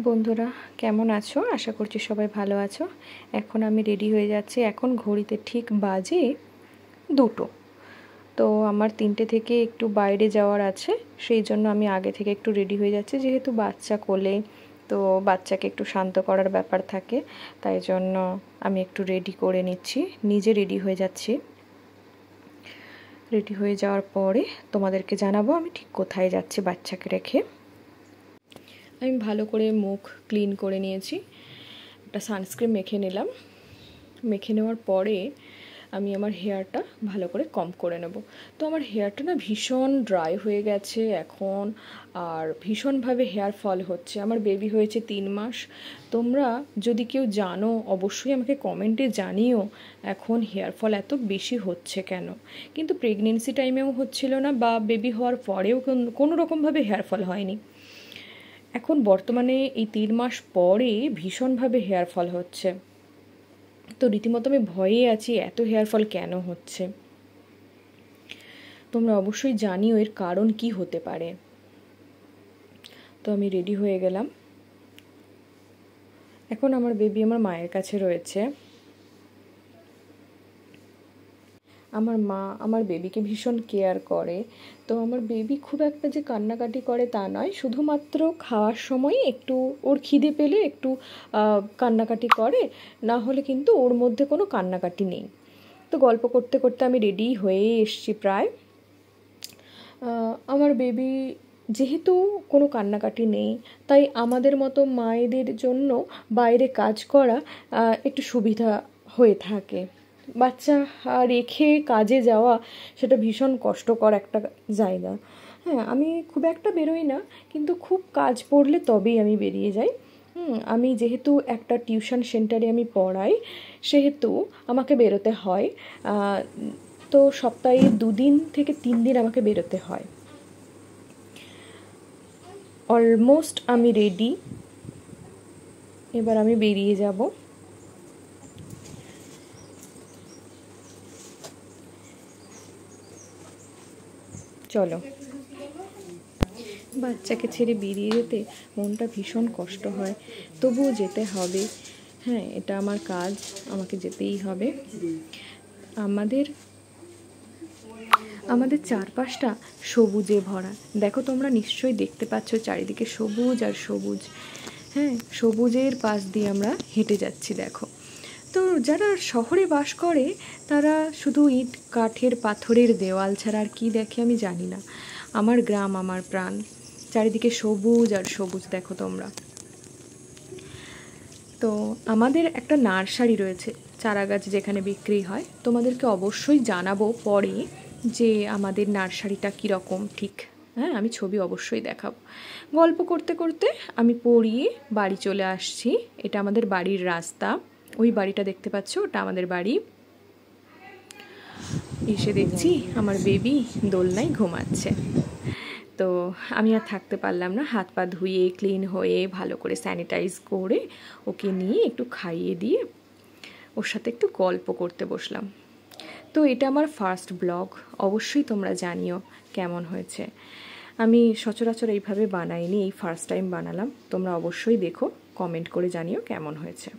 বন্ধুরা কেমন আছো? আশা করছি সবাই ভালো আছো। এখন আমি রেডি হয়ে যাচ্ছি। এখন ঘড়িতে ঠিক বাজে 2টো। তো আমার 3টে থেকে একটু বাইরে যাওয়ার আছে, সেই জন্য আমি আগে থেকে একটু রেডি হয়ে যাচ্ছি। যেহেতু বাচ্চা কোলে, তো বাচ্চাকে একটু শান্ত করার ব্যাপার থাকে, তাই জন্য আমি একটু রেডি করে নিচ্ছি, নিজে রেডি হয়ে যাচ্ছি। রেডি হয়ে যাওয়ার পরে তোমাদেরকে জানাবো আমি ঠিক কোথায় যাচ্ছি বাচ্চাকে রেখে। আমি ভালো করে মুখ ক্লিন করে নিয়েছি, একটা সানস্ক্রিন মেখে নিলাম। মেখে নেওয়ার পরে আমি আমার হেয়ারটা ভালো করে কম্ব করে নেব। তো আমার হেয়ারটা না ভীষণ ড্রাই হয়ে গেছে এখন, আর ভীষণভাবে হেয়ার ফল হচ্ছে। আমার বেবি হয়েছে 3 মাস। তোমরা যদি কেউ জানো অবশ্যই আমাকে কমেন্টে জানিও এখন হেয়ার ফল এত বেশি হচ্ছে কেন। কিন্তু প্রেগনেন্সি টাইমেও হচ্ছিল না, বা বেবি হওয়ার পরেও কোনো রকমভাবে হেয়ার ফল হয়নি। এখন বর্তমানে এই 3 মাস পরে ভীষণভাবে হেয়ার ফল হচ্ছে। তো রীতিমতো আমি ভয়ে আছি এত হেয়ার ফল কেন হচ্ছে। তোমরা অবশ্যই জানিও এর কারণ কি হতে পারে। তো আমি রেডি হয়ে গেলাম। এখন আমার বেবি আমার মায়ের কাছে রয়েছে। আমার মা আমার বেবিকে ভীষণ কেয়ার করে। তো আমার বেবি খুব একটা যে কান্নাকাটি করে তা নয়, শুধুমাত্র খাওয়ার সময় একটু ওর খিদে পেলে একটু কান্নাকাটি করে, না হলে কিন্তু ওর মধ্যে কোনো কান্নাকাটি নেই। তো গল্প করতে করতে আমি রেডি হয়ে এসেছি প্রায়। আমার বেবি যেহেতু কোনো কান্নাকাটি নেই, তাই আমাদের মতো মায়েদের জন্য বাইরে কাজ করা একটু সুবিধা হয়ে থাকে। বাচ্চা রেখে কাজে যাওয়া সেটা ভীষণ কষ্টকর একটা জায়গা। হ্যাঁ, আমি খুব একটা বেরোই না, কিন্তু খুব কাজ পড়লে তবেই আমি বেরিয়ে যাই। আমি যেহেতু একটা টিউশন সেন্টারে আমি পড়াই, সেহেতু আমাকে বেরোতে হয়। তো সপ্তাহে 2 দিন থেকে 3 দিন আমাকে বেরোতে হয়। অলমোস্ট আমি রেডি, এবার আমি বেরিয়ে যাব। চলো। বাচ্চাকে ছেড়ে বেরিয়ে যেতে মনটা ভীষণ কষ্ট হয়, তবুও যেতে হবে। হ্যাঁ, এটা আমার কাজ, আমাকে যেতেই হবে। আমাদের চারপাশটা সবুজে ভরা। দেখো, তোমরা নিশ্চয়ই দেখতে পাচ্ছ চারিদিকে সবুজ আর সবুজ। হ্যাঁ, সবুজের পাশ দিয়ে আমরা হেঁটে যাচ্ছি দেখো। তো যারা শহরে বাস করে তারা শুধু ইট কাঠের পাথরের দেওয়াল ছাড়া আর কী দেখে আমি জানি না। আমার গ্রাম আমার প্রাণ, চারিদিকে সবুজ আর সবুজ দেখো তোমরা। তো আমাদের একটা নার্সারি রয়েছে, চারা গাছ যেখানে বিক্রি হয়। তোমাদেরকে অবশ্যই জানাবো পরে যে আমাদের নার্সারিটা কীরকম ঠিক। হ্যাঁ, আমি ছবি অবশ্যই দেখাবো। গল্প করতে করতে আমি পড়িয়ে বাড়ি চলে আসছি। এটা আমাদের বাড়ির রাস্তা। ওই বাড়িটা দেখতে পাচ্ছ, ওটা আমাদের বাড়ি। এসে দেখছি আমার বেবি দোলনায় ঘুমাচ্ছে। তো আমি আর থাকতে পারলাম না, হাত পা ধুয়ে ক্লিন হয়ে ভালো করে স্যানিটাইজ করে ওকে নিয়ে একটু খাইয়ে দিয়ে ওর সাথে একটু গল্প করতে বসলাম। তো এটা আমার ফার্স্ট ব্লগ, অবশ্যই তোমরা জানিও কেমন হয়েছে। আমি সচরাচর এইভাবে বানাইনি, এই ফার্স্ট টাইম বানালাম। তোমরা অবশ্যই দেখো, কমেন্ট করে জানিও কেমন হয়েছে।